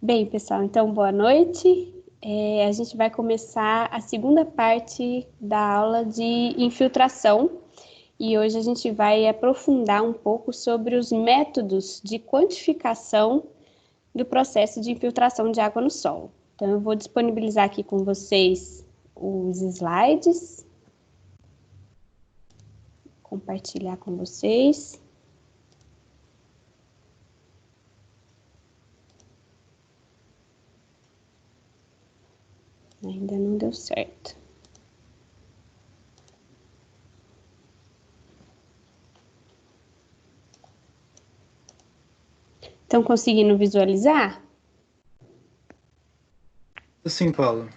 Bem, pessoal, então boa noite. A gente vai começar a segunda parte da aula de infiltração e hoje a gente vai aprofundar um pouco sobre os métodos de quantificação do processo de infiltração de água no solo. Então, eu vou disponibilizar aqui com vocês os slides, compartilhar com vocês. Ainda não deu certo. Estão conseguindo visualizar? Sim, Paulo.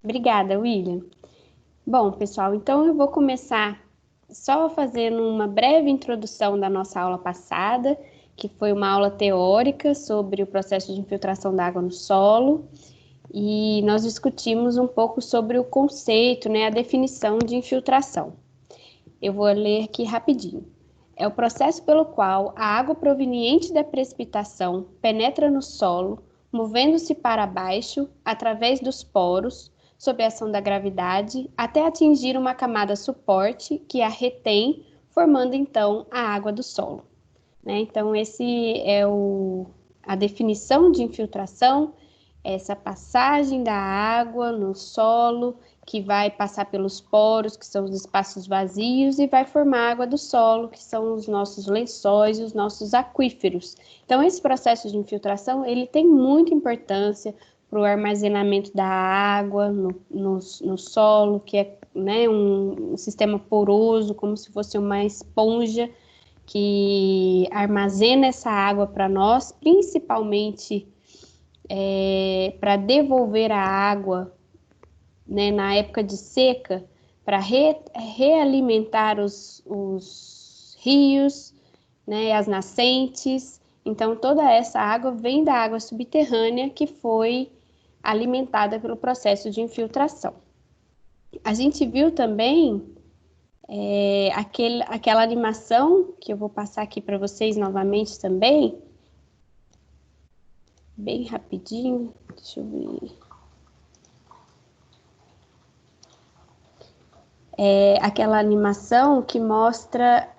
Obrigada, William. Bom, pessoal, então eu vou começar só fazendo uma breve introdução da nossa aula passada, que foi uma aula teórica sobre o processo de infiltração da água no solo, e nós discutimos um pouco sobre o conceito, né, a definição de infiltração. Eu vou ler aqui rapidinho. É o processo pelo qual a água proveniente da precipitação penetra no solo, movendo-se para baixo, através dos poros, sob a ação da gravidade, até atingir uma camada suporte que a retém, formando então a água do solo. Né? Então, esse é a definição de infiltração, essa passagem da água no solo, que vai passar pelos poros, que são os espaços vazios, e vai formar a água do solo, que são os nossos lençóis e os nossos aquíferos. Então, esse processo de infiltração, ele tem muita importância para o armazenamento da água no solo, que é, né, um sistema poroso, como se fosse uma esponja, que armazena essa água para nós, principalmente para devolver a água, né, na época de seca, para realimentar os rios, né, as nascentes. Então, toda essa água vem da água subterrânea que foi alimentada pelo processo de infiltração. A gente viu também aquela animação que eu vou passar aqui para vocês novamente também, bem rapidinho, deixa eu ver. Aquela animação que mostra,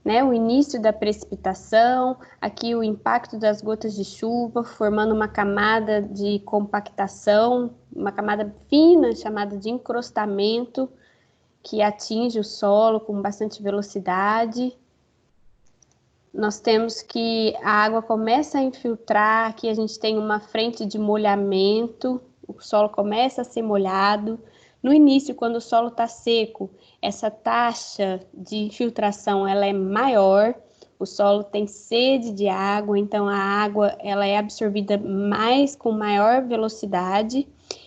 né, o início da precipitação, aqui o impacto das gotas de chuva, formando uma camada de compactação, uma camada fina chamada de encrustamento, que atinge o solo com bastante velocidade. Nós temos que a água começa a infiltrar, aqui a gente tem uma frente de molhamento, o solo começa a ser molhado. No início, quando o solo está seco, essa taxa de infiltração ela é maior, o solo tem sede de água, então a água ela é absorvida com maior velocidade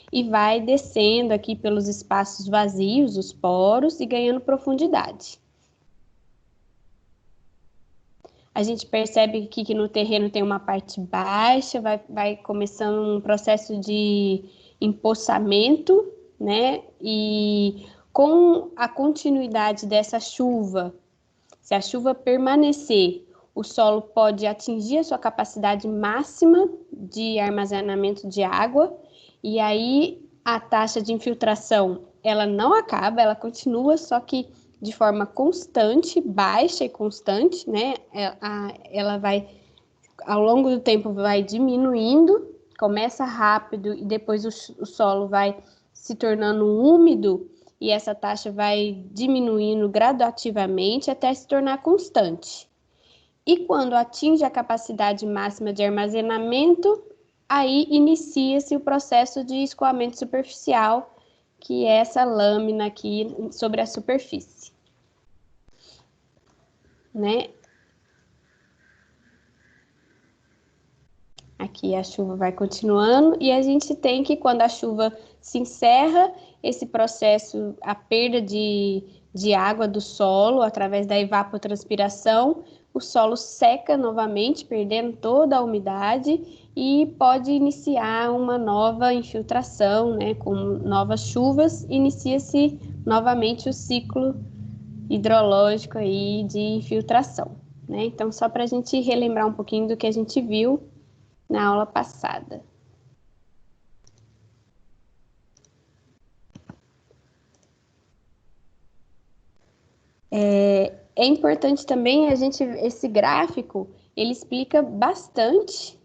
e vai descendo aqui pelos espaços vazios, os poros, e ganhando profundidade. A gente percebe que no terreno tem uma parte baixa, vai começando um processo de empoçamento, né? E com a continuidade dessa chuva, se a chuva permanecer, o solo pode atingir a sua capacidade máxima de armazenamento de água, e aí a taxa de infiltração, ela não acaba, ela continua, só que de forma constante, baixa e constante, né? Ela vai, ao longo do tempo, vai diminuindo, começa rápido e depois o solo vai se tornando úmido e essa taxa vai diminuindo gradativamente até se tornar constante. E quando atinge a capacidade máxima de armazenamento, aí inicia-se o processo de escoamento superficial, que é essa lâmina aqui sobre a superfície, né? Aqui a chuva vai continuando e a gente tem que, quando a chuva se encerra, esse processo, a perda de água do solo através da evapotranspiração, o solo seca novamente, perdendo toda a umidade e pode iniciar uma nova infiltração, né? Com novas chuvas, inicia-se novamente o ciclo hidrológico aí de infiltração, né? Então, só para a gente relembrar um pouquinho do que a gente viu na aula passada. É importante também esse gráfico, ele explica bastante,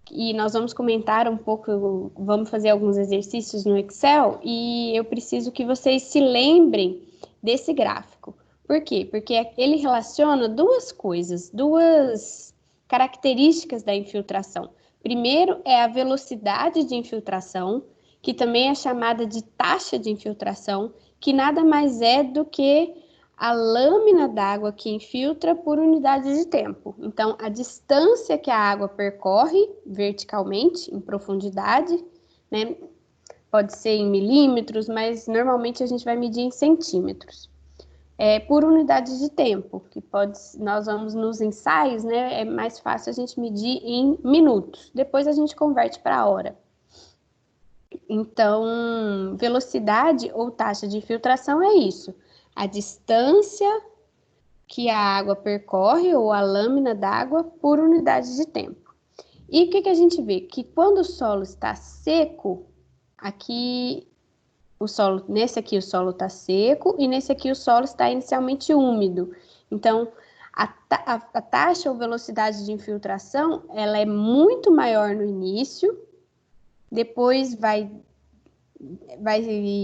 e nós vamos comentar um pouco, vamos fazer alguns exercícios no Excel, e eu preciso que vocês se lembrem desse gráfico. Por quê? Porque ele relaciona duas coisas, duas características da infiltração. Primeiro é a velocidade de infiltração, que também é chamada de taxa de infiltração, que nada mais é do que a lâmina d'água que infiltra por unidade de tempo. Então, a distância que a água percorre verticalmente, em profundidade, né? Pode ser em milímetros, mas normalmente a gente vai medir em centímetros. Por unidade de tempo, que nós vamos nos ensaios, né? É mais fácil a gente medir em minutos. Depois a gente converte para hora. Então, velocidade ou taxa de infiltração é isso. A distância que a água percorre, ou a lâmina d'água, por unidade de tempo. E o que a gente vê? Que quando o solo está seco, nesse aqui o solo está seco e nesse aqui o solo está inicialmente úmido. Então, a taxa ou velocidade de infiltração, ela é muito maior no início, depois vai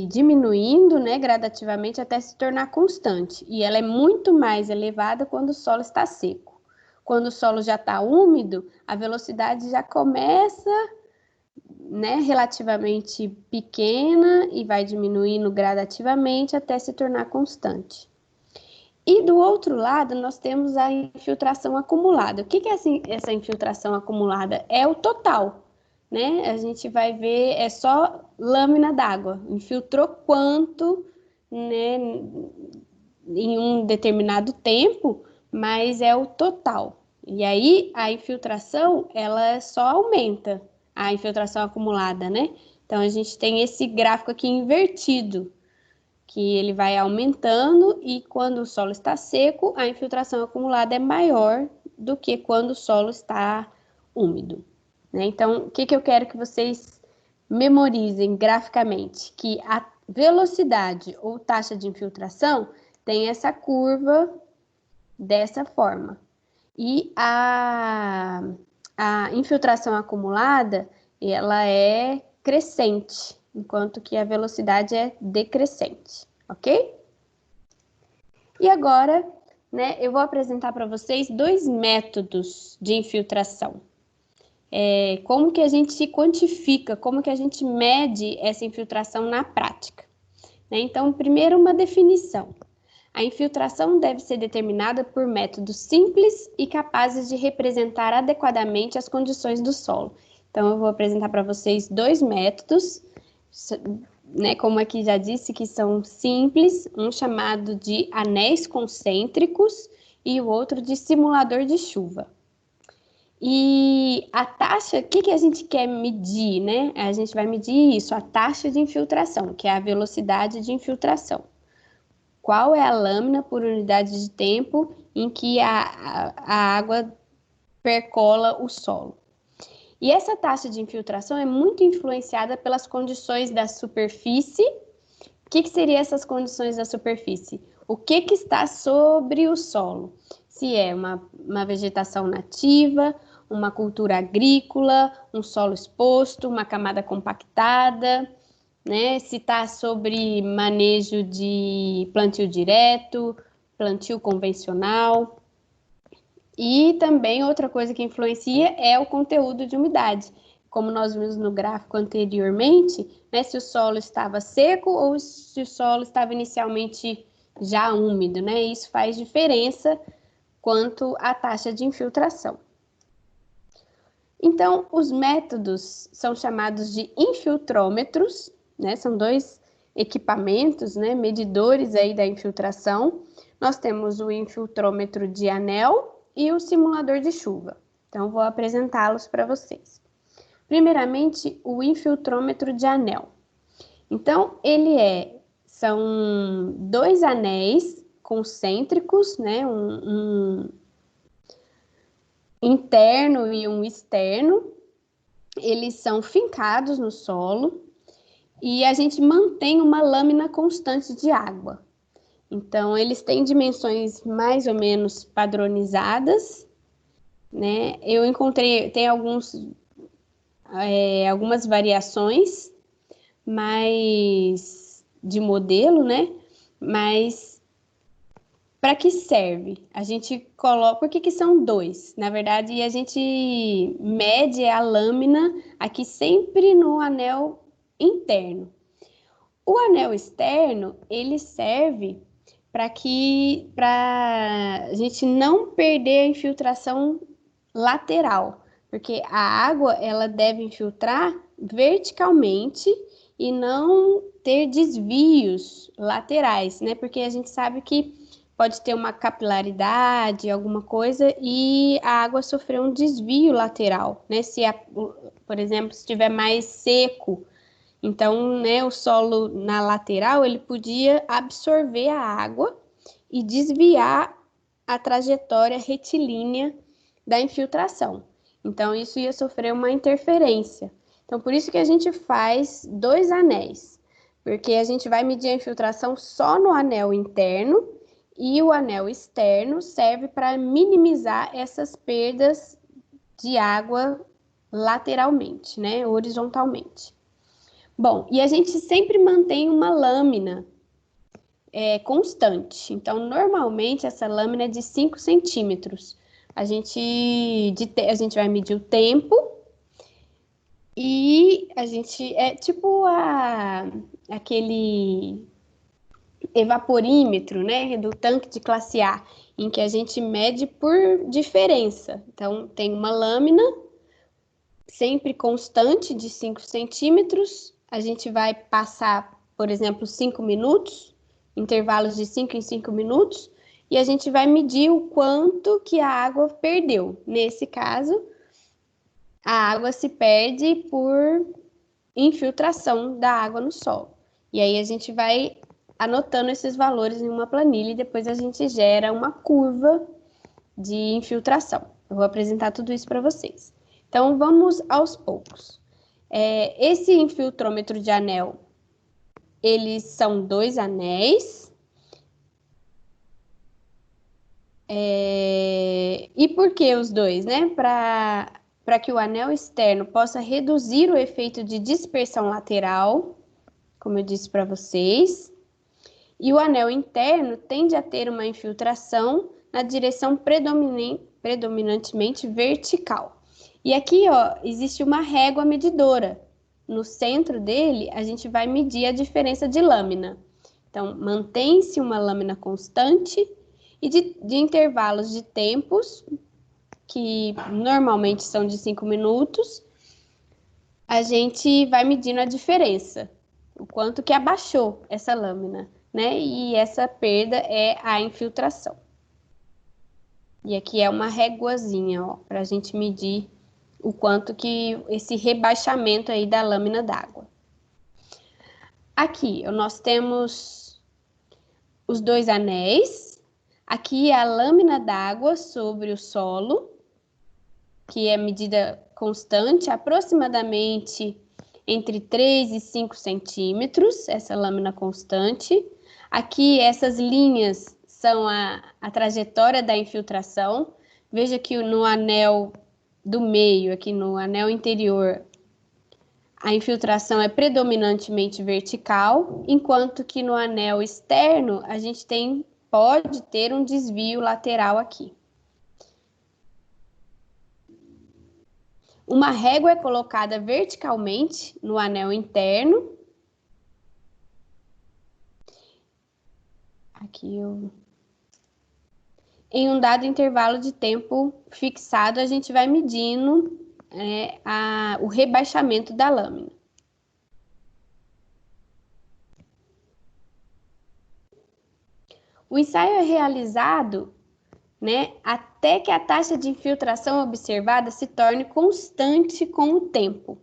diminuindo, né, gradativamente até se tornar constante. E ela é muito mais elevada quando o solo está seco. Quando o solo já está úmido, a velocidade já começa, né, relativamente pequena e vai diminuindo gradativamente até se tornar constante. E do outro lado, nós temos a infiltração acumulada. O que é essa infiltração acumulada? É o total, né? A gente vai ver, é só lâmina d'água. Infiltrou quanto, né, em um determinado tempo, mas é o total. E aí, a infiltração, ela só aumenta, a infiltração acumulada, né? Então, a gente tem esse gráfico aqui invertido, que ele vai aumentando e quando o solo está seco, a infiltração acumulada é maior do que quando o solo está úmido, né? Então, o que eu quero que vocês memorizem graficamente? Que a velocidade ou taxa de infiltração tem essa curva dessa forma. E a infiltração acumulada, ela é crescente, enquanto que a velocidade é decrescente, ok? E agora, né, eu vou apresentar para vocês dois métodos de infiltração. Como que a gente se quantifica, como que a gente mede essa infiltração na prática, né? Então, primeiro uma definição. A infiltração deve ser determinada por métodos simples e capazes de representar adequadamente as condições do solo. Então, eu vou apresentar para vocês dois métodos, né, como aqui já disse, que são simples, um chamado de anéis concêntricos e o outro de simulador de chuva. E a taxa, o que a gente quer medir, né? A gente vai medir isso, a taxa de infiltração, que é a velocidade de infiltração. Qual é a lâmina por unidade de tempo em que a água percola o solo. E essa taxa de infiltração é muito influenciada pelas condições da superfície. O que seriam essas condições da superfície? O que está sobre o solo? Se é uma vegetação nativa, uma cultura agrícola, um solo exposto, uma camada compactada, né? Se está sobre manejo de plantio direto, plantio convencional. E também outra coisa que influencia é o conteúdo de umidade. Como nós vimos no gráfico anteriormente, né, se o solo estava seco ou se o solo estava inicialmente já úmido, né? Isso faz diferença quanto à taxa de infiltração. Então, os métodos são chamados de infiltrômetros, né? São dois equipamentos, né, medidores aí da infiltração. Nós temos o infiltrômetro de anel e o simulador de chuva. Então, vou apresentá-los para vocês. Primeiramente, o infiltrômetro de anel. Então, são dois anéis concêntricos, né, interno e um externo. Eles são fincados no solo e a gente mantém uma lâmina constante de água. Então, eles têm dimensões mais ou menos padronizadas, né? Eu encontrei, tem algumas variações, mas de modelo, né? Mas para que serve? A gente coloca, por que que são dois? Na verdade, a gente mede a lâmina aqui sempre no anel interno. O anel externo, ele serve para a gente não perder a infiltração lateral, porque a água ela deve infiltrar verticalmente e não ter desvios laterais, né? Porque a gente sabe que pode ter uma capilaridade, alguma coisa, e a água sofrer um desvio lateral, né? Por exemplo, se estiver mais seco, então, né, o solo na lateral, ele podia absorver a água e desviar a trajetória retilínea da infiltração. Então, isso ia sofrer uma interferência. Então, por isso que a gente faz dois anéis, porque a gente vai medir a infiltração só no anel interno e o anel externo serve para minimizar essas perdas de água lateralmente, né, horizontalmente. Bom, e a gente sempre mantém uma lâmina constante. Então, normalmente, essa lâmina é de 5 centímetros. A gente vai medir o tempo e a gente... É tipo aquele evaporímetro, né? Do tanque de classe A, em que a gente mede por diferença. Então, tem uma lâmina sempre constante de 5 centímetros. A gente vai passar, por exemplo, 5 minutos, intervalos de 5 em 5 minutos, e a gente vai medir o quanto que a água perdeu. Nesse caso, a água se perde por infiltração da água no solo. E aí a gente vai anotando esses valores em uma planilha e depois a gente gera uma curva de infiltração. Eu vou apresentar tudo isso para vocês. Então, vamos aos poucos. Esse infiltrômetro de anel, eles são dois anéis. E por que os dois, né? Para que o anel externo possa reduzir o efeito de dispersão lateral, como eu disse para vocês. E o anel interno tende a ter uma infiltração na direção predominantemente vertical. E aqui, ó, existe uma régua medidora. No centro dele, a gente vai medir a diferença de lâmina. Então, mantém-se uma lâmina constante e de intervalos de tempos, que normalmente são de 5 minutos, a gente vai medindo a diferença, o quanto que abaixou essa lâmina, né? E essa perda é a infiltração. E aqui é uma réguazinha, ó, para a gente medir o quanto que esse rebaixamento aí da lâmina d'água. Aqui, nós temos os dois anéis. Aqui é a lâmina d'água sobre o solo, que é medida constante, aproximadamente entre 3 e 5 centímetros, essa lâmina constante. Aqui, essas linhas são a trajetória da infiltração. Veja que no anel do meio, aqui no anel interior, a infiltração é predominantemente vertical, enquanto que no anel externo, a gente pode ter um desvio lateral aqui. Uma régua é colocada verticalmente no anel interno. Aqui em um dado intervalo de tempo fixado, a gente vai medindo o rebaixamento da lâmina. O ensaio é realizado, né, até que a taxa de infiltração observada se torne constante com o tempo.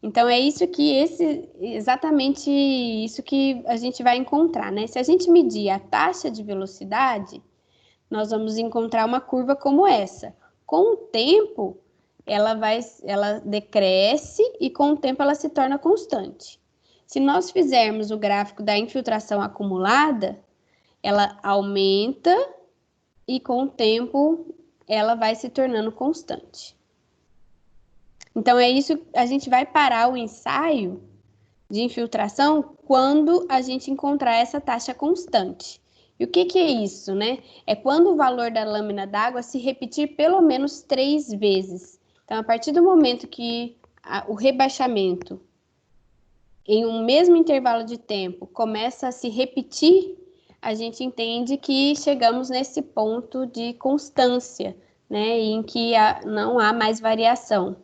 Então, é exatamente isso que a gente vai encontrar, né? Se a gente medir a taxa de velocidade, nós vamos encontrar uma curva como essa. Com o tempo, ela decresce e com o tempo ela se torna constante. Se nós fizermos o gráfico da infiltração acumulada, ela aumenta e com o tempo ela vai se tornando constante. Então é isso, a gente vai parar o ensaio de infiltração quando a gente encontrar essa taxa constante. E o que é isso, né? É quando o valor da lâmina d'água se repetir pelo menos 3 vezes. Então, a partir do momento que o rebaixamento em um mesmo intervalo de tempo começa a se repetir, a gente entende que chegamos nesse ponto de constância, né? Em que não há mais variação.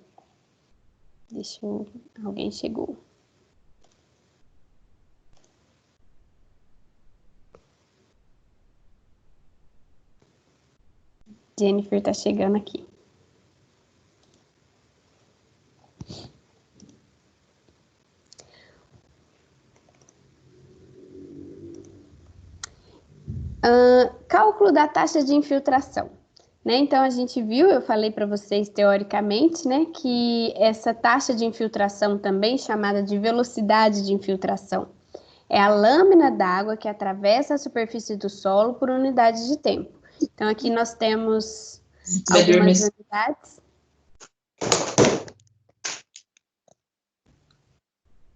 Alguém chegou. Jennifer está chegando aqui. Cálculo da taxa de infiltração. Né? Então, a gente viu, eu falei para vocês teoricamente, né, que essa taxa de infiltração, também chamada de velocidade de infiltração, é a lâmina d'água que atravessa a superfície do solo por unidade de tempo. Então, aqui nós temos algumas unidades.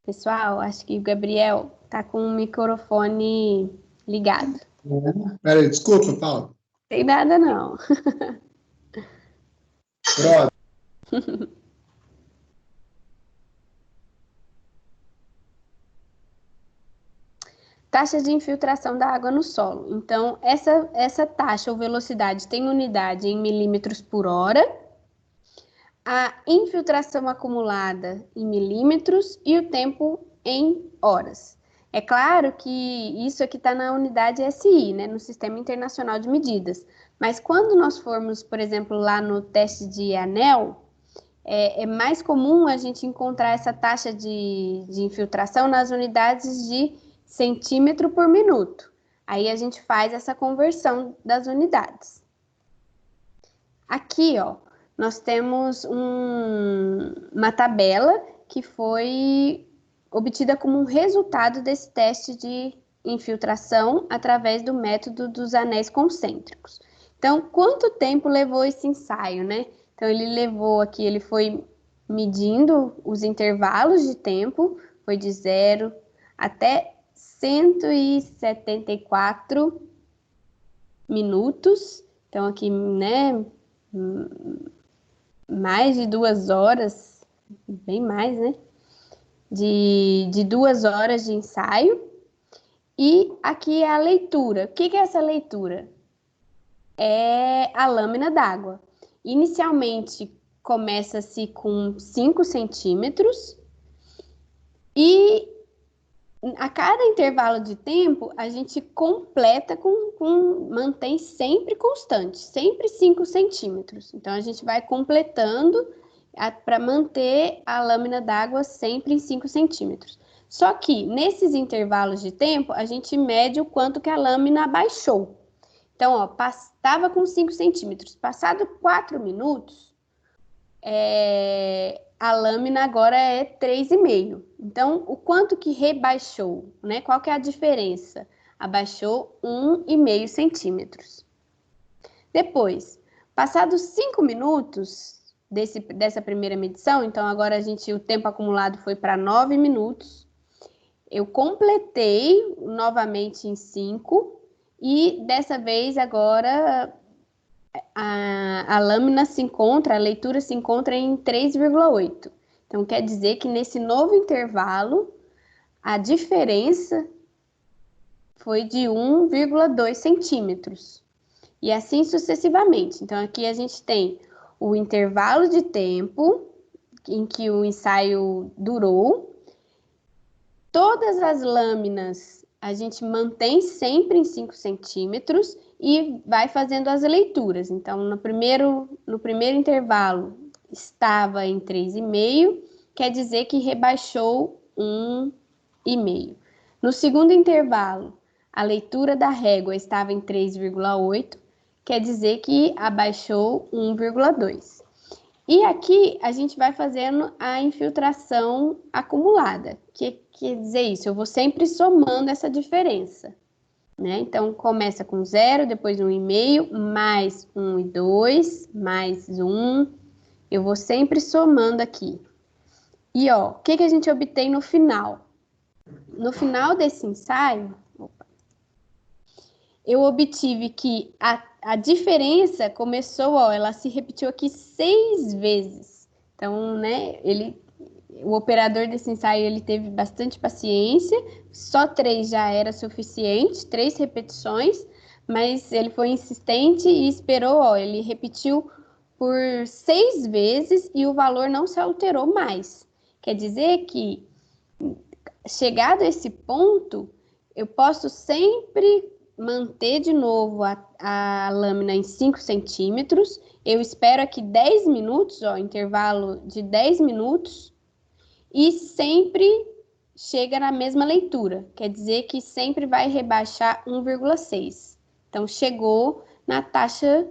Pessoal, acho que o Gabriel está com o microfone ligado. Peraí, desculpa, Paulo. Tem nada, não. Pronto. Taxa de infiltração da água no solo. Então, essa taxa ou velocidade tem unidade em milímetros por hora, a infiltração acumulada em milímetros e o tempo em horas. É claro que isso aqui está na unidade SI, né, no Sistema Internacional de Medidas. Mas quando nós formos, por exemplo, lá no teste de anel, é mais comum a gente encontrar essa taxa de infiltração nas unidades de centímetro por minuto. Aí a gente faz essa conversão das unidades. Aqui, ó, nós temos uma tabela que foi obtida como um resultado desse teste de infiltração através do método dos anéis concêntricos. Então, quanto tempo levou esse ensaio, né? Então, ele foi medindo os intervalos de tempo, foi de 0 até 174 minutos. Então, aqui, né, mais de 2 horas, bem mais, né? De 2 horas de ensaio. E aqui é a leitura. O que é essa leitura? É a lâmina d'água. Inicialmente, começa-se com 5 centímetros e a cada intervalo de tempo, a gente completa mantém sempre constante, sempre 5 centímetros. Então, a gente vai completando para manter a lâmina d'água sempre em 5 centímetros. Só que, nesses intervalos de tempo, a gente mede o quanto que a lâmina abaixou. Então, ó, estava com 5 centímetros. Passado 4 minutos, a lâmina agora é 3,5. Então, o quanto que rebaixou, né? Qual que é a diferença? Abaixou 1,5 centímetros. Depois, passados 5 minutos dessa primeira medição, então agora o tempo acumulado foi para 9 minutos. Eu completei novamente em 5 e dessa vez agora a lâmina a leitura se encontra em 3,8. Então, quer dizer que nesse novo intervalo, a diferença foi de 1,2 centímetros. E assim sucessivamente. Então, aqui a gente tem o intervalo de tempo em que o ensaio durou. Todas as lâminas a gente mantém sempre em 5 centímetros e vai fazendo as leituras. Então, no primeiro intervalo estava em 3,5, quer dizer que rebaixou 1,5. No segundo intervalo, a leitura da régua estava em 3,8, quer dizer que abaixou 1,2. E aqui a gente vai fazendo a infiltração acumulada. Que quer dizer isso? Eu vou sempre somando essa diferença, né? Então, começa com 0, depois 1,5, mais 1,2, mais 1. Eu vou sempre somando aqui. E, ó, o que a gente obtém no final? No final desse ensaio, eu obtive que a diferença começou, ó, ela se repetiu aqui 6 vezes. Então, né, o operador desse ensaio, ele teve bastante paciência, só 3 já era suficiente, 3 repetições, mas ele foi insistente e esperou, ó, ele repetiu por 6 vezes e o valor não se alterou mais. Quer dizer que, chegado a esse ponto, eu posso sempre manter de novo a lâmina em 5 centímetros. Eu espero aqui 10 minutos, ó, intervalo de 10 minutos, e sempre chega na mesma leitura. Quer dizer que sempre vai rebaixar 1,6. Então, chegou na taxa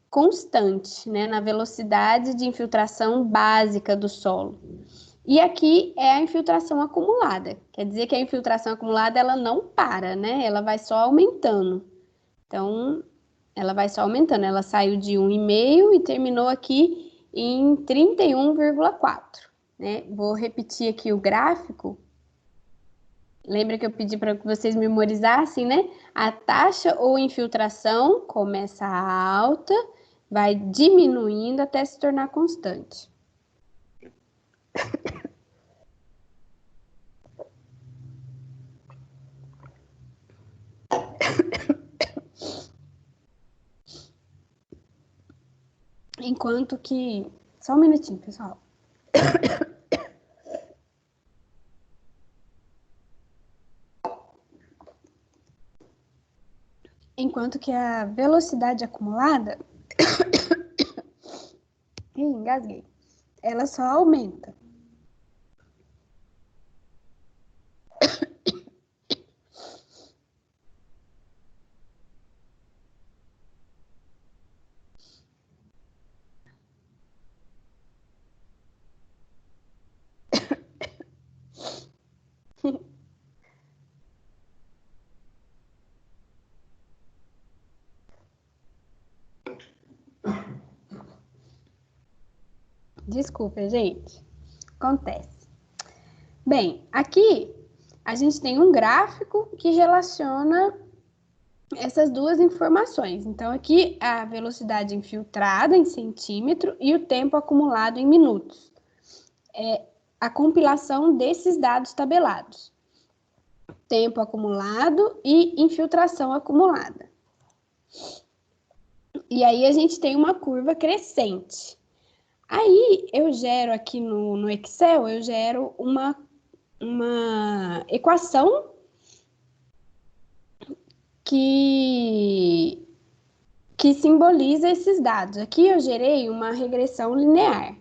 constante, né, na velocidade de infiltração básica do solo. E aqui é a infiltração acumulada. Quer dizer que a infiltração acumulada, ela não para, né? Ela vai só aumentando. Então, ela vai só aumentando. Ela saiu de 1,5 e terminou aqui em 31,4, né? Vou repetir aqui o gráfico. Lembra que eu pedi para que vocês memorizassem, né? A taxa ou infiltração começa alta, vai diminuindo até se tornar constante. Enquanto que... Só um minutinho, pessoal. Enquanto que a velocidade acumulada... engasguei. Ela só aumenta. Desculpa, gente. Acontece. Bem, aqui a gente tem um gráfico que relaciona essas duas informações. Então, aqui a velocidade infiltrada em centímetro e o tempo acumulado em minutos. É a compilação desses dados tabelados. Tempo acumulado e infiltração acumulada. E aí a gente tem uma curva crescente. Aí eu gero aqui no Excel, eu gero uma equação que simboliza esses dados. Aqui eu gerei uma regressão linear.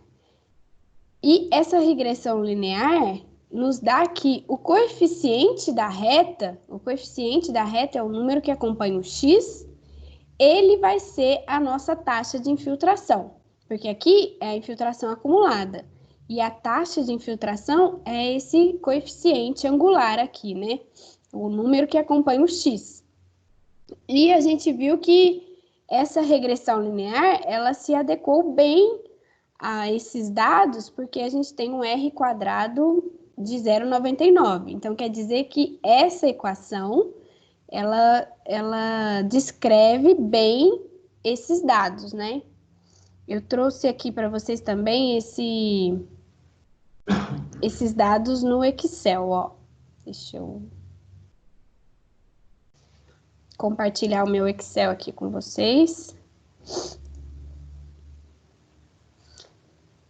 E essa regressão linear nos dá que o coeficiente da reta é o número que acompanha o x, ele vai ser a nossa taxa de infiltração, porque aqui é a infiltração acumulada. E a taxa de infiltração é esse coeficiente angular aqui, né? O número que acompanha o x. E a gente viu que essa regressão linear, ela se adequou bem a esses dados, porque a gente tem um R quadrado de 0,99. Então, quer dizer que essa equação, ela descreve bem esses dados, né? Eu trouxe aqui para vocês também esses dados no Excel, ó. Deixa eu compartilhar o meu Excel aqui com vocês.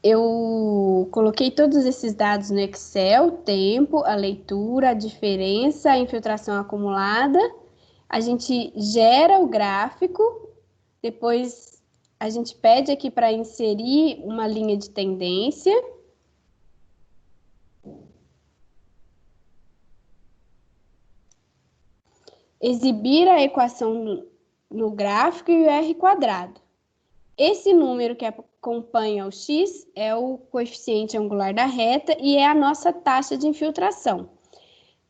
Eu coloquei todos esses dados no Excel, o tempo, a leitura, a diferença, a infiltração acumulada. A gente gera o gráfico, depois a gente pede aqui para inserir uma linha de tendência. Exibir a equação no gráfico e o R quadrado. Esse número que acompanha o x é o coeficiente angular da reta e é a nossa taxa de infiltração.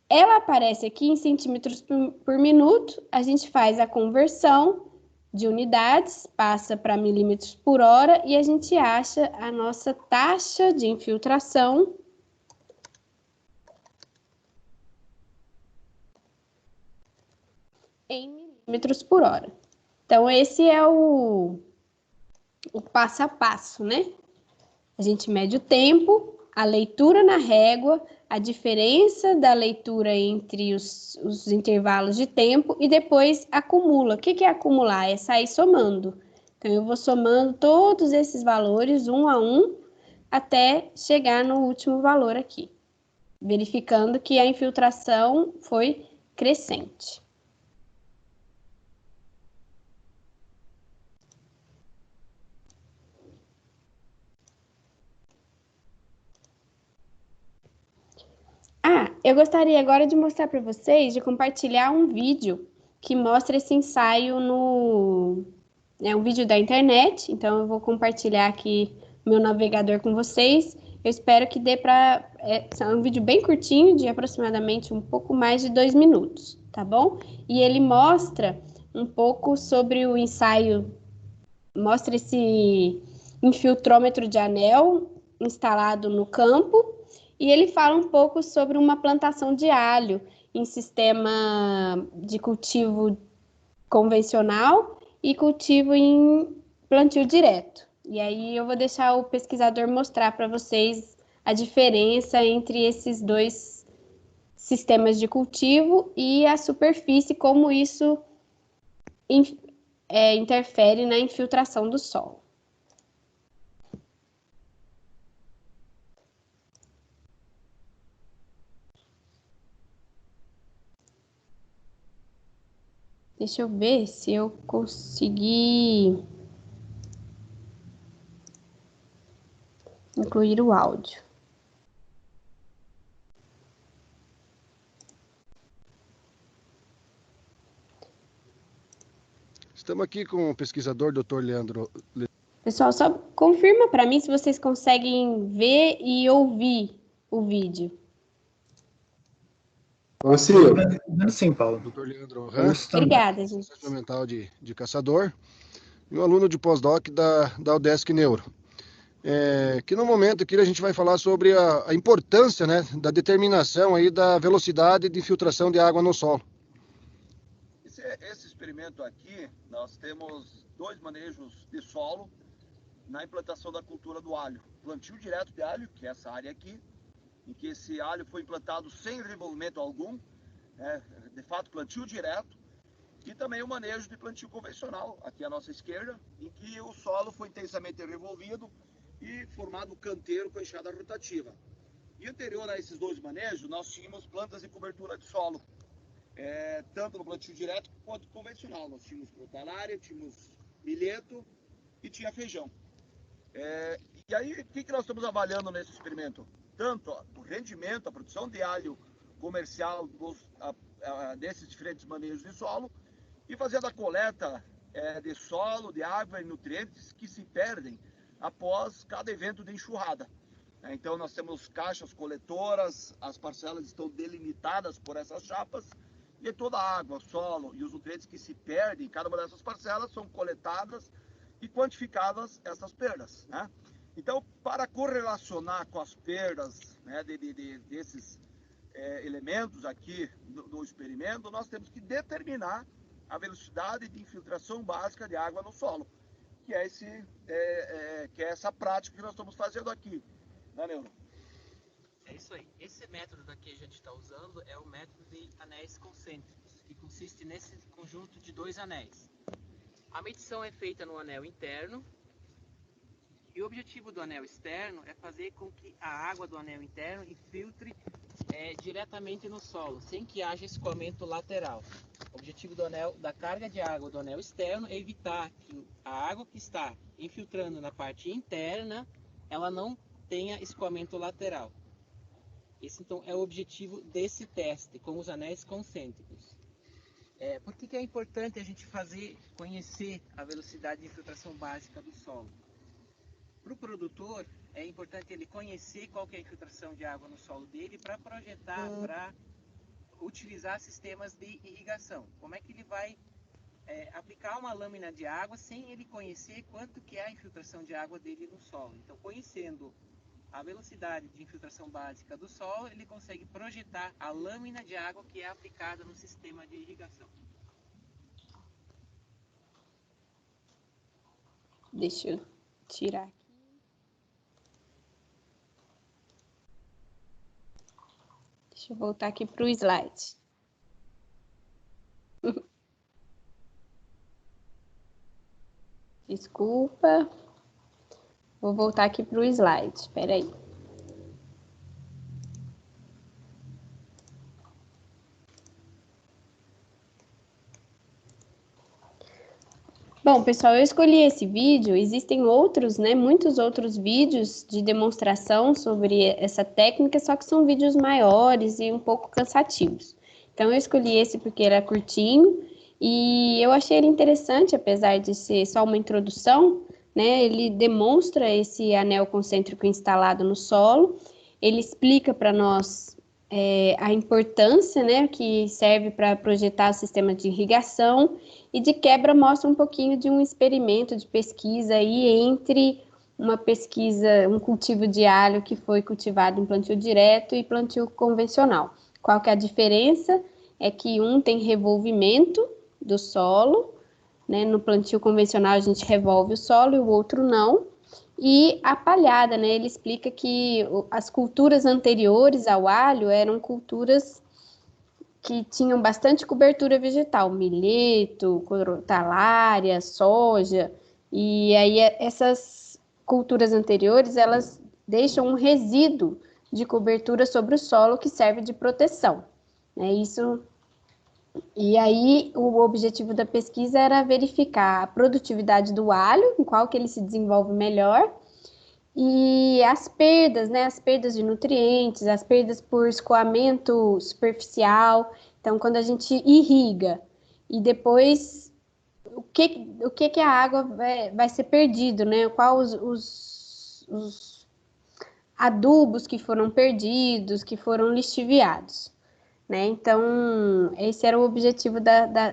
Ela aparece aqui em centímetros por minuto, a gente faz a conversão de unidades, passa para milímetros por hora e a gente acha a nossa taxa de infiltração em milímetros por hora. Então, esse é o passo a passo, né? A gente mede o tempo, a leitura na régua, a diferença da leitura entre os intervalos de tempo e depois acumula. O que é acumular? É sair somando. Então, eu vou somando todos esses valores, um a um, até chegar no último valor aqui, verificando que a infiltração foi crescente. Eu gostaria agora de mostrar para vocês, de compartilhar um vídeo que mostra esse ensaio É um vídeo da internet, então eu vou compartilhar aqui meu navegador com vocês. Eu espero que dê para... É um vídeo bem curtinho, de aproximadamente um pouco mais de 2 minutos, tá bom? E ele mostra um pouco sobre o ensaio, mostra esse infiltrômetro de anel instalado no campo, e ele fala um pouco sobre uma plantação de alho em sistema de cultivo convencional e cultivo em plantio direto. E aí eu vou deixar o pesquisador mostrar para vocês a diferença entre esses dois sistemas de cultivo e a superfície, como isso interfere na infiltração do solo. Deixa eu ver se eu consegui incluir o áudio. Estamos aqui com o pesquisador Dr. Leandro. Pessoal, só confirma para mim se vocês conseguem ver e ouvir o vídeo. Consigo. Sim, Paulo. Dr. Leandro Ran, Obrigada, gente. Experimental de caçador, e um aluno de pós-doc da UDESC Neuro. Que no momento aqui a gente vai falar sobre a importância, né, da determinação aí da velocidade de infiltração de água no solo. Esse experimento aqui, nós temos 2 manejos de solo na implantação da cultura do alho. Plantio direto de alho, que é essa área aqui, em que esse alho foi implantado sem revolvimento algum, de fato plantio direto, e também o manejo de plantio convencional, aqui à nossa esquerda, em que o solo foi intensamente revolvido e formado canteiro com enxada rotativa. E anterior a esses 2 manejos, nós tínhamos plantas de cobertura de solo, tanto no plantio direto quanto convencional. Nós tínhamos crotalária, tínhamos milheto e tinha feijão. E aí, o que nós estamos avaliando nesse experimento? Tanto o rendimento, a produção de alho comercial desses diferentes manejos de solo, e fazendo a coleta de solo, de água e nutrientes que se perdem após cada evento de enxurrada. Então nós temos caixas coletoras, as parcelas estão delimitadas por essas chapas, e toda a água, solo e os nutrientes que se perdem em cada uma dessas parcelas são coletadas e quantificadas essas perdas, né? Então, para correlacionar com as perdas, né, desses elementos aqui do experimento, nós temos que determinar a velocidade de infiltração básica de água no solo, que é, que é essa prática que nós estamos fazendo aqui, né, Leandro? É isso aí. Esse método daqui que a gente está usando é o método de anéis concêntricos, que consiste nesse conjunto de 2 anéis. A medição é feita no anel interno, e o objetivo do anel externo é fazer com que a água do anel interno infiltre diretamente no solo, sem que haja escoamento lateral. O objetivo da carga de água do anel externo é evitar que a água que está infiltrando na parte interna, ela não tenha escoamento lateral. Esse então é o objetivo desse teste com os anéis concêntricos. Por que é importante a gente conhecer a velocidade de infiltração básica do solo? Para o produtor, é importante ele conhecer qual que é a infiltração de água no solo dele para projetar, para utilizar sistemas de irrigação. Como é que ele vai aplicar uma lâmina de água sem ele conhecer quanto que é a infiltração de água dele no solo? Então, conhecendo a velocidade de infiltração básica do solo, ele consegue projetar a lâmina de água que é aplicada no sistema de irrigação. Deixa eu tirar aqui. Deixa eu voltar aqui para o slide. Desculpa. Vou voltar aqui para o slide. Espera aí. Bom, pessoal, eu escolhi esse vídeo. Existem outros, né? Muitos outros vídeos de demonstração sobre essa técnica, só que são vídeos maiores e um pouco cansativos. Então, eu escolhi esse porque era curtinho e eu achei ele interessante, apesar de ser só uma introdução, né? Ele demonstra esse anel concêntrico instalado no solo, ele explica para nós a importância, né, que serve para projetar o sistema de irrigação e de quebra mostra um pouquinho de um experimento de pesquisa aí entre uma pesquisa, um cultivo de alho que foi cultivado em plantio direto e plantio convencional. Qual que é a diferença? É que um tem revolvimento do solo, né, no plantio convencional a gente revolve o solo e o outro não. E a palhada, né? Ele explica que as culturas anteriores ao alho eram culturas que tinham bastante cobertura vegetal, milheto, talária, soja, e aí essas culturas anteriores, elas deixam um resíduo de cobertura sobre o solo que serve de proteção, né? E aí o objetivo da pesquisa era verificar a produtividade do alho, em qual que ele se desenvolve melhor, e as perdas, né? As perdas de nutrientes, as perdas por escoamento superficial. Então, quando a gente irriga e depois o que a água vai ser perdido, né? Qual os adubos que foram perdidos, que foram lixiviados, né? Então, esse era o objetivo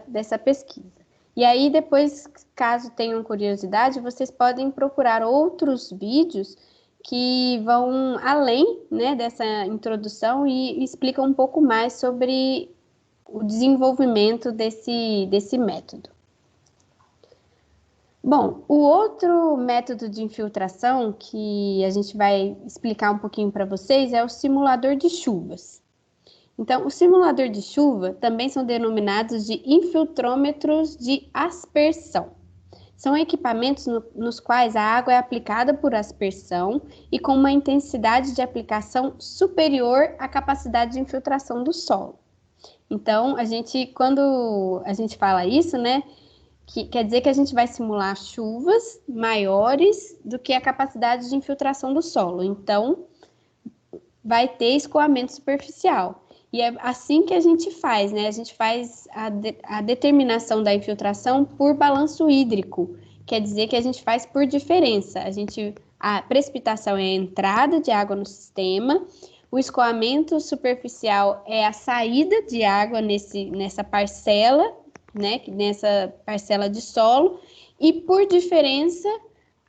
dessa pesquisa. E aí, depois, caso tenham curiosidade, vocês podem procurar outros vídeos que vão além, né, dessa introdução e explicam um pouco mais sobre o desenvolvimento desse método. Bom, o outro método de infiltração que a gente vai explicar um pouquinho para vocês é o simulador de chuvas. Então, o simulador de chuva também são denominados de infiltrômetros de aspersão. São equipamentos nos quais a água é aplicada por aspersão e com uma intensidade de aplicação superior à capacidade de infiltração do solo. Então, quando a gente fala isso, né, quer dizer que a gente vai simular chuvas maiores do que a capacidade de infiltração do solo. Então, vai ter escoamento superficial. E é assim que a gente faz, né? A gente faz a determinação da infiltração por balanço hídrico. Quer dizer que a gente faz por diferença. A precipitação é a entrada de água no sistema, o escoamento superficial é a saída de água nessa parcela, né? Nessa parcela de solo, e por diferença,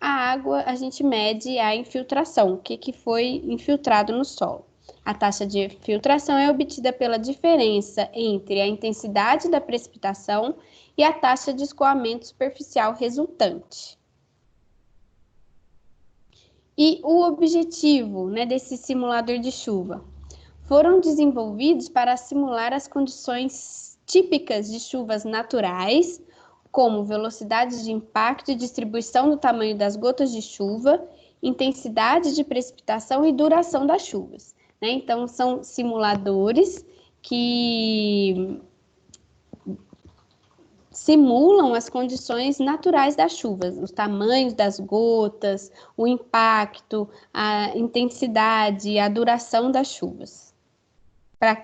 a água a gente mede a infiltração, o que foi infiltrado no solo. A taxa de filtração é obtida pela diferença entre a intensidade da precipitação e a taxa de escoamento superficial resultante. E o objetivo, né, desse simulador de chuva? Foram desenvolvidos para simular as condições típicas de chuvas naturais, como velocidade de impacto e distribuição do tamanho das gotas de chuva, intensidade de precipitação e duração das chuvas. Né? Então, são simuladores que simulam as condições naturais das chuvas, os tamanhos das gotas, o impacto, a intensidade, a duração das chuvas.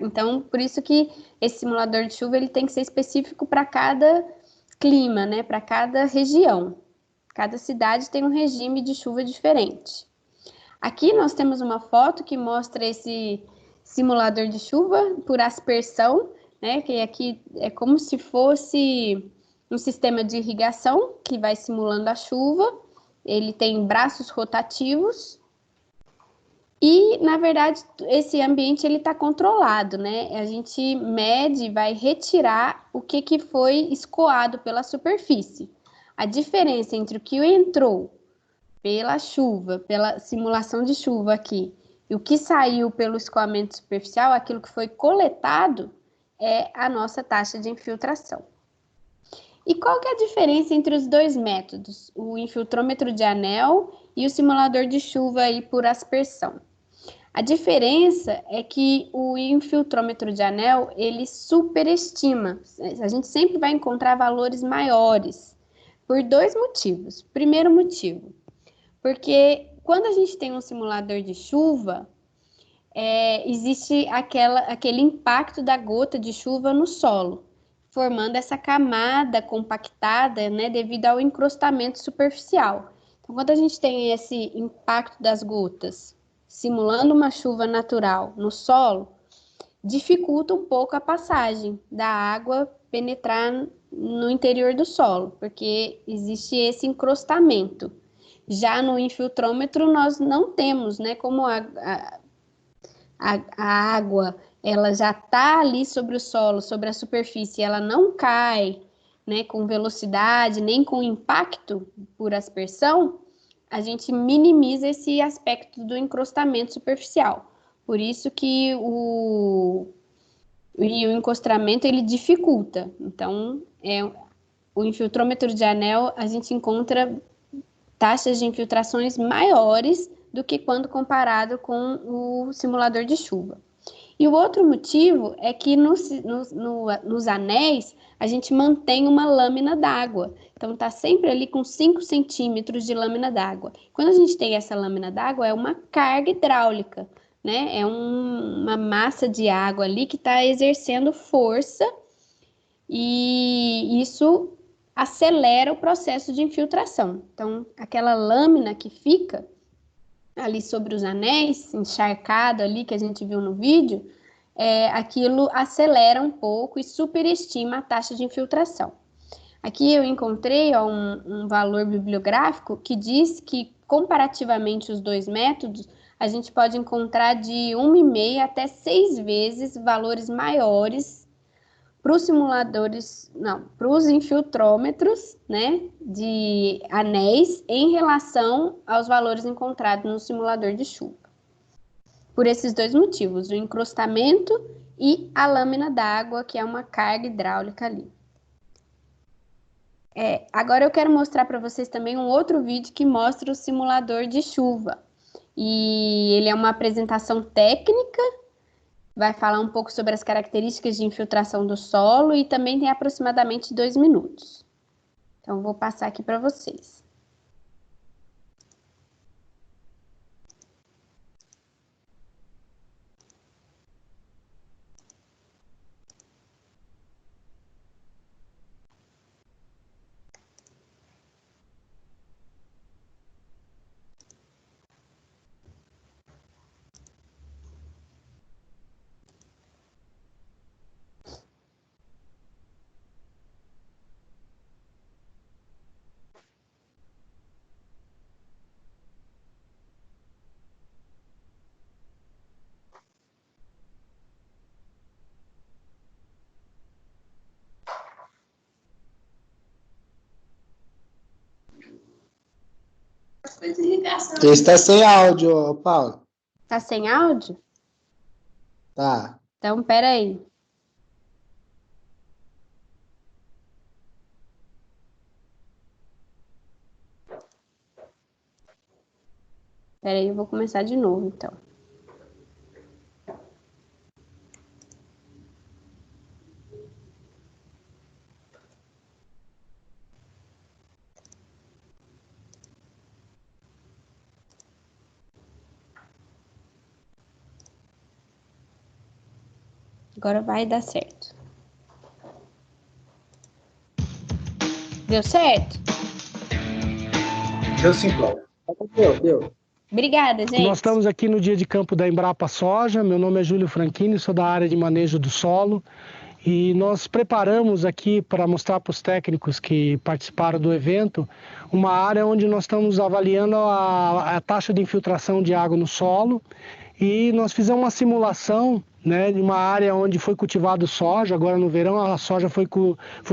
Então, por isso que esse simulador de chuva ele tem que ser específico para cada clima, né? Para cada região. Cada cidade tem um regime de chuva diferente. Aqui nós temos uma foto que mostra esse simulador de chuva por aspersão, né? Que aqui é como se fosse um sistema de irrigação que vai simulando a chuva. Ele tem braços rotativos e, na verdade, esse ambiente ele está controlado, né? A gente mede, vai retirar o que foi escoado pela superfície. A diferença entre o que entrou pela chuva, pela simulação de chuva aqui, e o que saiu pelo escoamento superficial, aquilo que foi coletado, é a nossa taxa de infiltração. E qual que é a diferença entre os dois métodos, o infiltrômetro de anel e o simulador de chuva aí por aspersão? A diferença é que o infiltrômetro de anel, ele superestima. A gente sempre vai encontrar valores maiores, por dois motivos. Primeiro motivo, porque quando a gente tem um simulador de chuva, existe aquele impacto da gota de chuva no solo, formando essa camada compactada, né, devido ao encrustamento superficial. Então, quando a gente tem esse impacto das gotas, simulando uma chuva natural no solo, dificulta um pouco a passagem da água penetrar no interior do solo, porque existe esse encrustamento. Já no infiltrômetro, nós não temos, né, como a água ela já está ali sobre o solo, sobre a superfície, ela não cai, né, com velocidade, nem com impacto por aspersão, a gente minimiza esse aspecto do encrustamento superficial. Por isso que o encostamento ele dificulta. Então, o infiltrômetro de anel, a gente encontra taxas de infiltrações maiores do que quando comparado com o simulador de chuva. E o outro motivo é que nos anéis a gente mantém uma lâmina d'água. Então está sempre ali com 5 centímetros de lâmina d'água. Quando a gente tem essa lâmina d'água, é uma carga hidráulica, né? É uma massa de água ali que está exercendo força e isso acelera o processo de infiltração. Então, aquela lâmina que fica ali sobre os anéis, encharcado ali que a gente viu no vídeo, aquilo acelera um pouco e superestima a taxa de infiltração. Aqui eu encontrei um valor bibliográfico que diz que, comparativamente os dois métodos, a gente pode encontrar de 1,5 até 6 vezes valores maiores para os simuladores, não, para os infiltrômetros, né, de anéis em relação aos valores encontrados no simulador de chuva. Por esses dois motivos, o encrustamento e a lâmina d'água, que é uma carga hidráulica ali. Agora eu quero mostrar para vocês também um outro vídeo que mostra o simulador de chuva. E ele é uma apresentação técnica, vai falar um pouco sobre as características de infiltração do solo e também tem aproximadamente 2 minutos. Então, vou passar aqui para vocês. Está sem áudio, Paulo. Tá sem áudio? Tá. Então, pera aí. Pera aí, eu vou começar de novo, então. Agora vai dar certo. Deu certo? Deu sim, Cláudio. Deu. Obrigada, gente. Nós estamos aqui no dia de campo da Embrapa Soja. Meu nome é Júlio Franchini, sou da área de manejo do solo. E nós preparamos aqui para mostrar para os técnicos que participaram do evento uma área onde nós estamos avaliando a taxa de infiltração de água no solo. E nós fizemos uma simulação, né, de uma área onde foi cultivado soja. Agora no verão a soja foi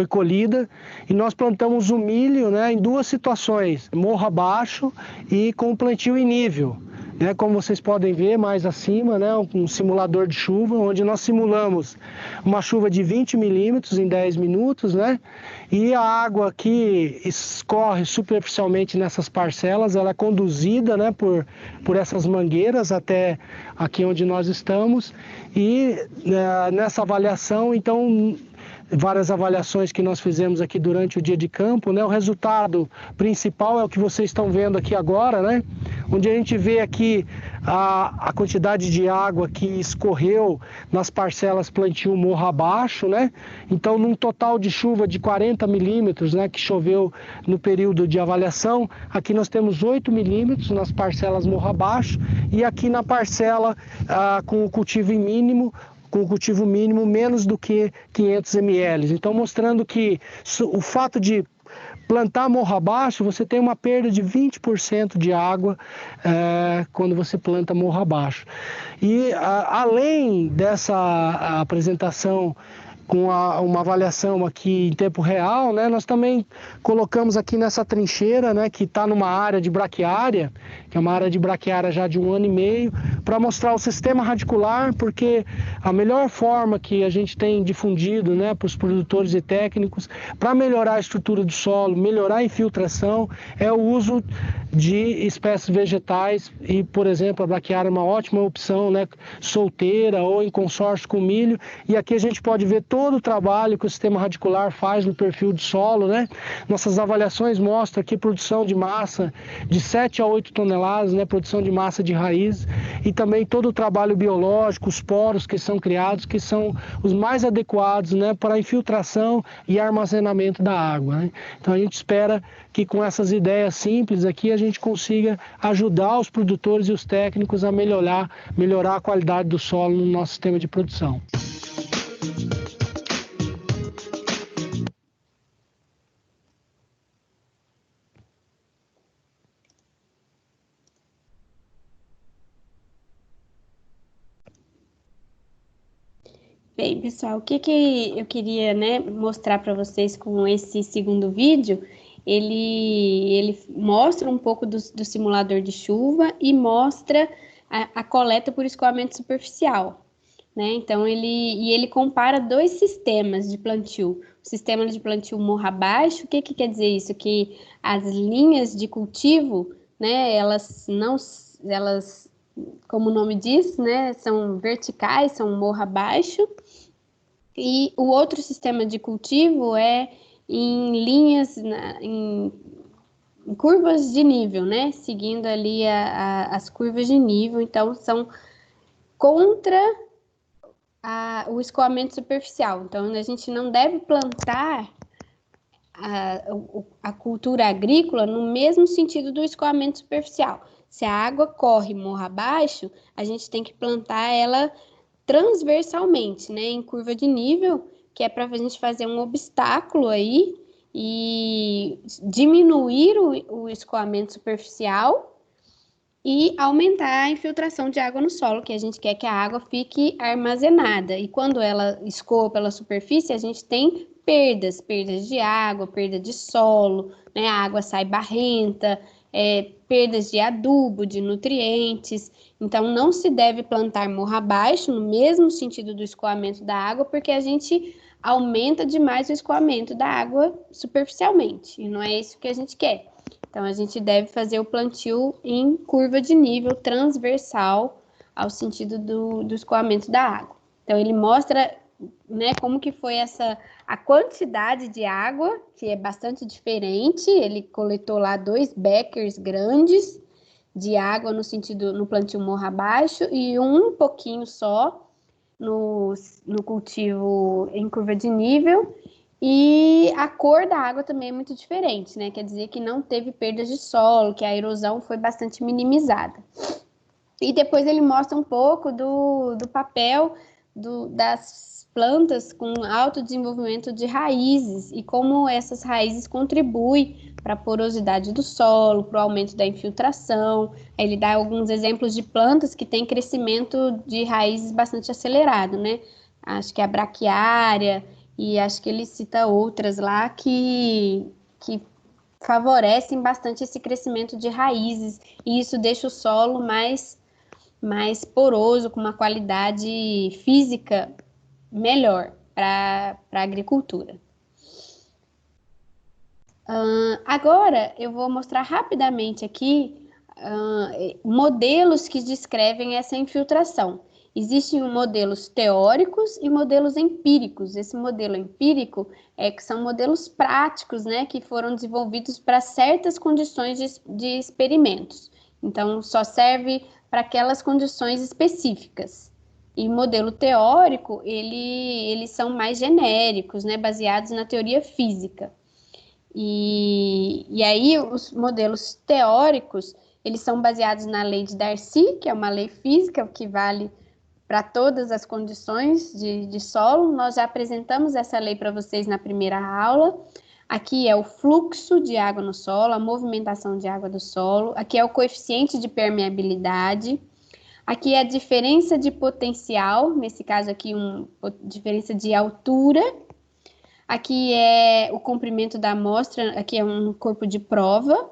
colhida e nós plantamos o milho, né, em duas situações, morro abaixo e com plantio em nível. Né, como vocês podem ver mais acima, né, um simulador de chuva, onde nós simulamos uma chuva de 20 milímetros em 10 minutos, né, e a água que escorre superficialmente nessas parcelas, ela é conduzida, né, por essas mangueiras até aqui onde nós estamos, e nessa avaliação, então, várias avaliações que nós fizemos aqui durante o dia de campo, né? O resultado principal é o que vocês estão vendo aqui agora, né? Onde a gente vê aqui a quantidade de água que escorreu nas parcelas plantio morro abaixo, né? Então, num total de chuva de 40 milímetros, né, que choveu no período de avaliação, aqui nós temos 8 milímetros nas parcelas morro abaixo e aqui na parcela com o cultivo mínimo menos do que 500 ml. Então, mostrando que o fato de plantar morro abaixo, você tem uma perda de 20% de água quando você planta morro abaixo. E além dessa apresentação com uma avaliação aqui em tempo real, né, nós também colocamos aqui nessa trincheira, né, que está numa área de braquiária, que é uma área de braquiária já de 1 ano e meio, para mostrar o sistema radicular, porque a melhor forma que a gente tem difundido, né, para os produtores e técnicos, para melhorar a estrutura do solo, melhorar a infiltração, é o uso de espécies vegetais e, por exemplo, a braquiária é uma ótima opção, né, solteira ou em consórcio com milho, e aqui a gente pode ver todo o trabalho que o sistema radicular faz no perfil de solo, né? Nossas avaliações mostram aqui produção de massa de 7 a 8 toneladas, né? Produção de massa de raiz e também todo o trabalho biológico, os poros que são criados, que são os mais adequados, né, para a infiltração e armazenamento da água, né? Então a gente espera que com essas ideias simples aqui a gente consiga ajudar os produtores e os técnicos a melhorar a qualidade do solo no nosso sistema de produção. Bem, pessoal, o que eu queria, né, mostrar para vocês com esse segundo vídeo, ele mostra um pouco do simulador de chuva e mostra a coleta por escoamento superficial, né? Então, ele compara dois sistemas de plantio. O sistema de plantio morro abaixo, o que quer dizer isso? Que as linhas de cultivo, né, elas, como o nome diz, né, são verticais, são morro abaixo, e o outro sistema de cultivo é em linhas, em curvas de nível, né, seguindo ali as curvas de nível, então são contra o escoamento superficial. Então, a gente não deve plantar a cultura agrícola no mesmo sentido do escoamento superficial. Se a água corre morro abaixo, a gente tem que plantar ela transversalmente, né, em curva de nível, que é para a gente fazer um obstáculo aí e diminuir o escoamento superficial e aumentar a infiltração de água no solo, que a gente quer que a água fique armazenada. E quando ela escoa pela superfície, a gente tem perdas de água, perda de solo, né, a água sai barrenta, perdas de adubo, de nutrientes. Então, não se deve plantar morro abaixo, no mesmo sentido do escoamento da água, porque a gente aumenta demais o escoamento da água superficialmente, e não é isso que a gente quer. Então, a gente deve fazer o plantio em curva de nível transversal ao sentido do escoamento da água. Então, ele mostra, né, como que foi a quantidade de água, que é bastante diferente. Ele coletou lá 2 beckers grandes de água no plantio morro abaixo e um pouquinho só no cultivo em curva de nível, e a cor da água também é muito diferente, né? Quer dizer que não teve perdas de solo, que a erosão foi bastante minimizada. E depois ele mostra um pouco do papel das plantas com alto desenvolvimento de raízes e como essas raízes contribuem para a porosidade do solo, para o aumento da infiltração. Ele dá alguns exemplos de plantas que têm crescimento de raízes bastante acelerado, né? Acho que a braquiária, e acho que ele cita outras lá que favorecem bastante esse crescimento de raízes, e isso deixa o solo mais poroso, com uma qualidade física melhor para a agricultura. Agora eu vou mostrar rapidamente aqui modelos que descrevem essa infiltração. Existem modelos teóricos e modelos empíricos. Esse modelo empírico que são modelos práticos, né, que foram desenvolvidos para certas condições de experimentos. Então, só serve para aquelas condições específicas. E modelo teórico, eles são mais genéricos, né, baseados na teoria física. E aí, os modelos teóricos, eles são baseados na lei de Darcy, que é uma lei física que vale para todas as condições de solo. Nós já apresentamos essa lei para vocês na primeira aula. Aqui é o fluxo de água no solo, a movimentação de água do solo. Aqui é o coeficiente de permeabilidade. Aqui é a diferença de potencial, nesse caso aqui, diferença de altura. Aqui é o comprimento da amostra, aqui é um corpo de prova.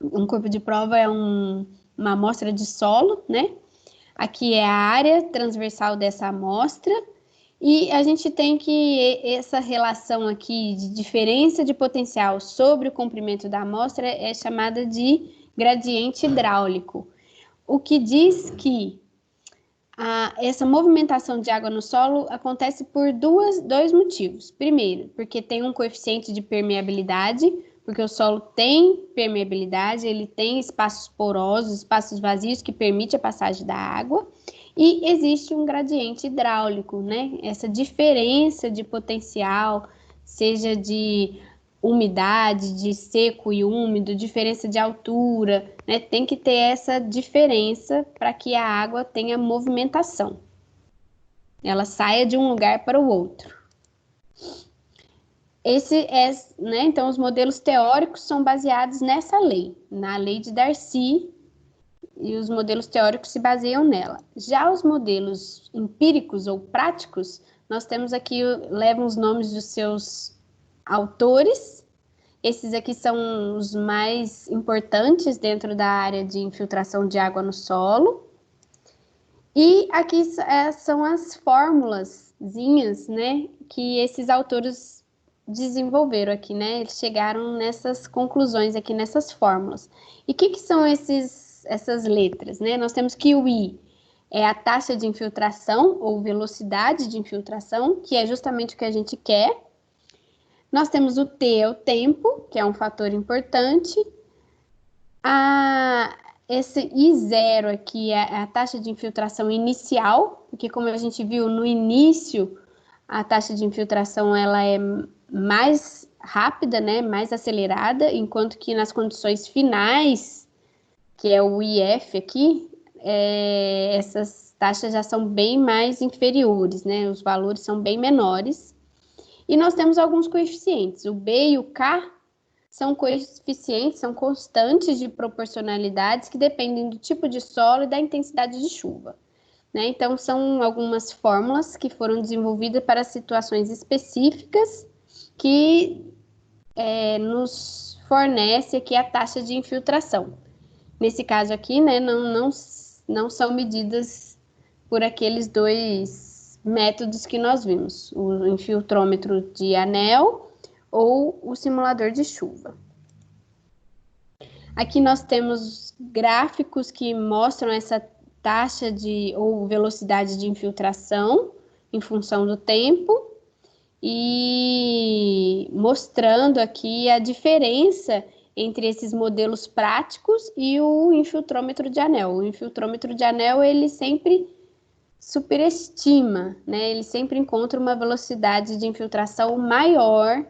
Um corpo de prova é uma amostra de solo, né? Aqui é a área transversal dessa amostra. E a gente tem que essa relação aqui de diferença de potencial sobre o comprimento da amostra é chamada de gradiente hidráulico. O que diz que essa movimentação de água no solo acontece por dois motivos. Primeiro, porque tem um coeficiente de permeabilidade, porque o solo tem permeabilidade, ele tem espaços porosos, espaços vazios que permitem a passagem da água. E existe um gradiente hidráulico, né? Essa diferença de potencial, seja de umidade, de seco e úmido, diferença de altura, né? Tem que ter essa diferença para que a água tenha movimentação. Ela saia de um lugar para o outro. Né? Então, os modelos teóricos são baseados nessa lei, na lei de Darcy, e os modelos teóricos se baseiam nela. Já os modelos empíricos ou práticos, nós temos aqui, levam os nomes dos seus autores. Esses aqui são os mais importantes dentro da área de infiltração de água no solo. E aqui são as formulazinhas, né, que esses autores desenvolveram aqui, né? Eles chegaram nessas conclusões aqui, nessas fórmulas. E o que são essas letras, né? Nós temos que o I é a taxa de infiltração ou velocidade de infiltração, que é justamente o que a gente quer. Nós temos o T, é o tempo, que é um fator importante. Esse I0 aqui é a taxa de infiltração inicial, porque como a gente viu no início, a taxa de infiltração ela é mais rápida, né? Mais acelerada, enquanto que nas condições finais, que é o IF aqui, essas taxas já são bem mais inferiores, né? Os valores são bem menores. E nós temos alguns coeficientes. O B e o K são coeficientes, são constantes de proporcionalidades que dependem do tipo de solo e da intensidade de chuva, né? Então, são algumas fórmulas que foram desenvolvidas para situações específicas que nos fornece aqui a taxa de infiltração. Nesse caso aqui, né, não são medidas por aqueles dois métodos que nós vimos, o infiltrômetro de anel ou o simulador de chuva. Aqui nós temos gráficos que mostram essa taxa ou velocidade de infiltração em função do tempo e mostrando aqui a diferença entre esses modelos práticos e o infiltrômetro de anel. O infiltrômetro de anel, ele sempre superestima, né? Ele sempre encontra uma velocidade de infiltração maior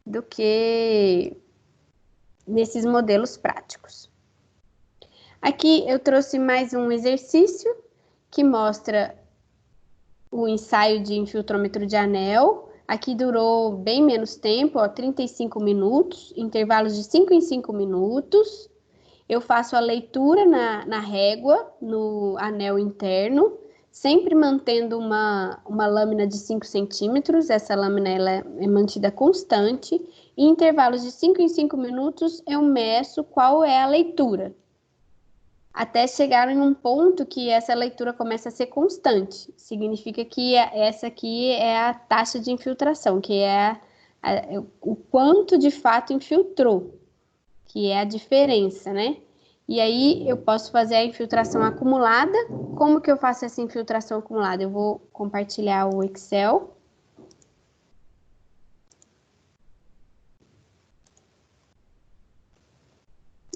do que nesses modelos práticos. Aqui eu trouxe mais um exercício que mostra o ensaio de infiltrômetro de anel. Aqui durou bem menos tempo, 35 minutos, intervalos de 5 em 5 minutos. Eu faço a leitura na régua, no anel interno, sempre mantendo uma lâmina de 5 centímetros. Essa lâmina ela é mantida constante. Em intervalos de 5 em 5 minutos, eu meço qual é a leitura, até chegar em um ponto que essa leitura começa a ser constante. Significa que essa aqui é a taxa de infiltração, que é o quanto de fato infiltrou, que é a diferença, né? E aí eu posso fazer a infiltração acumulada. Como que eu faço essa infiltração acumulada? Eu vou compartilhar o Excel.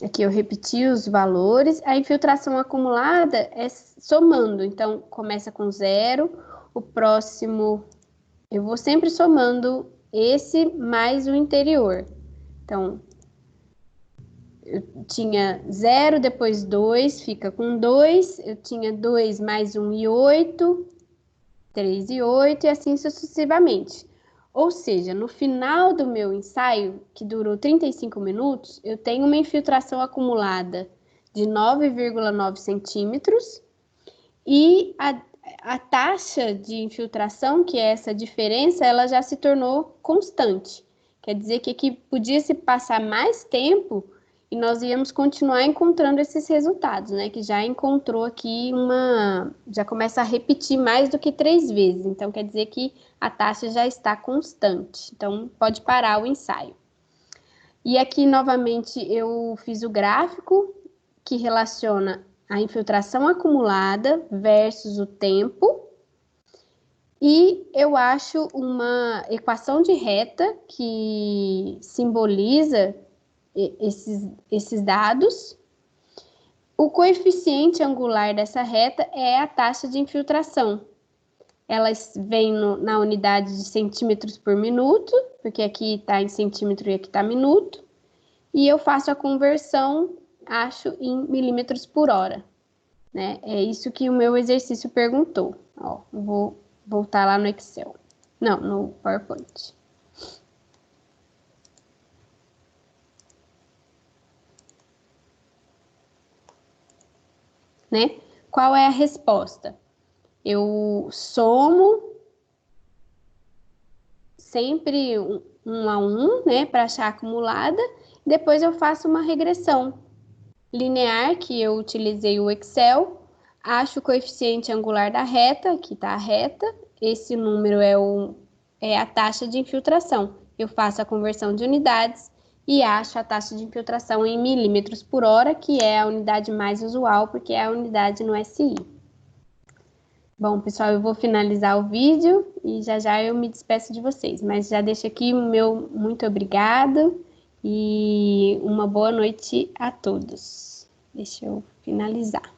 Aqui eu repeti os valores. A infiltração acumulada é somando. Então, começa com 0. O próximo, eu vou sempre somando esse mais o interior. Então, eu tinha 0, depois 2, fica com 2. Eu tinha 2 mais 1 e 8, 3 e 8, e assim sucessivamente. Ou seja, no final do meu ensaio, que durou 35 minutos, eu tenho uma infiltração acumulada de 9,9 centímetros e a taxa de infiltração, que é essa diferença, ela já se tornou constante. Quer dizer que aqui podia se passar mais tempo e nós íamos continuar encontrando esses resultados, né? Que já encontrou aqui já começa a repetir mais do que 3 vezes. Então, quer dizer que a taxa já está constante. Então, pode parar o ensaio. E aqui, novamente, eu fiz o gráfico que relaciona a infiltração acumulada versus o tempo. E eu acho uma equação de reta que simboliza esses dados. O coeficiente angular dessa reta é a taxa de infiltração. Elas vêm na unidade de centímetros por minuto, porque aqui está em centímetro e aqui está minuto. E eu faço a conversão, acho, em milímetros por hora, né? É isso que o meu exercício perguntou. Ó, vou voltar lá no Excel. Não, no PowerPoint. Né? Qual é a resposta? Eu somo sempre um a um, né, para achar a acumulada. Depois eu faço uma regressão linear, que eu utilizei o Excel. Acho o coeficiente angular da reta, aqui está a reta. Esse número é a taxa de infiltração. Eu faço a conversão de unidades e acho a taxa de infiltração em milímetros por hora, que é a unidade mais usual, porque é a unidade no SI. Bom, pessoal, eu vou finalizar o vídeo e já eu me despeço de vocês, mas já deixo aqui o meu muito obrigado e uma boa noite a todos. Deixa eu finalizar.